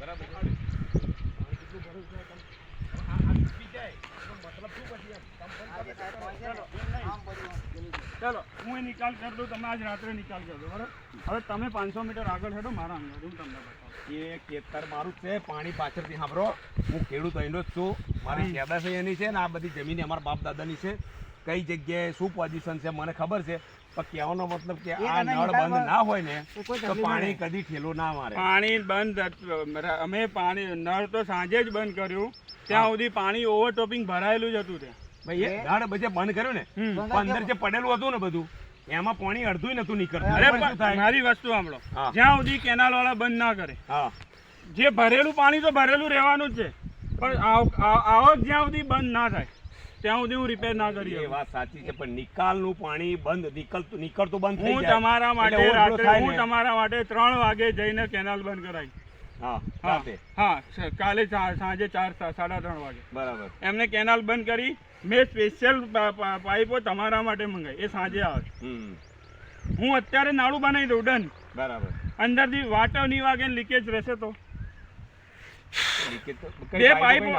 બરાબર છે. ચલો હું એ નિકાલ કરી દઉં, તમે આજ રાત્રે નિકાલ કરજો બરાબર. હવે તમે 500 મીટર આગળ હેડો મારા અંગત, હું તમને બતાવું. એ ખેતર મારું જ છે, પાણી પાછળથી સાંભળો, હું ખેડૂત અહીંનો જ છું, મારી પેદાશ એની છે ને આ બધી જમીન અમારા બાપ દાદાની છે. કઈ જગ્યાએ શું પોઝિશન છે મને ખબર છે, પણ કહેવાનો મતલબ કે આ નળ બંધ ના હોય ને તો પાણી કદી ઠેલો ના મારે. પાણી બંધ, અમે પાણી નળ તો સાંજે જ બંધ કર્યું, ત્યાં સુધી પાણી ઓવરટોપિંગ ભરાયેલું જ હતું. ત્યાં ભાઈ એ નળ બધે બંધ કર્યું ને, અંદર જે પડેલું હતું ને બધું એમાં પાણી અડધું નતું નીકળતું. મારી વસ્તુ સાંભળો, જ્યાં સુધી કેનાલ વાળા બંધ ના કરે, જે ભરેલું પાણી તો ભરેલું રહેવાનું જ છે, પણ આવો જ્યાં સુધી બંધ ના થાય ત્યાં સુધી હું રિપેર ના કરી. એ વાત સાચી છે, પણ નિકાલનું પાણી બંધ નીકળતું બંધ થઈ હું જાય. તમારા માટે રાત્રે હું તમારા માટે 3 વાગે જઈને કેનાલ બંધ કરાવી. હા કાલે સાંજે 4 સાડા 3 વાગે બરાબર એમને કેનાલ બંધ કરી. મેં સ્પેશિયલ પાઇપો તમારા માટે મંગાવી, એ સાંજે આવે. હું અત્યારે નાળું બનાવી દઉં, ડન. બરાબર. અંદરથી વાટર નહીં વાગે, લીકેજ રહેશે તો લીકેજ તો બે પાઇપો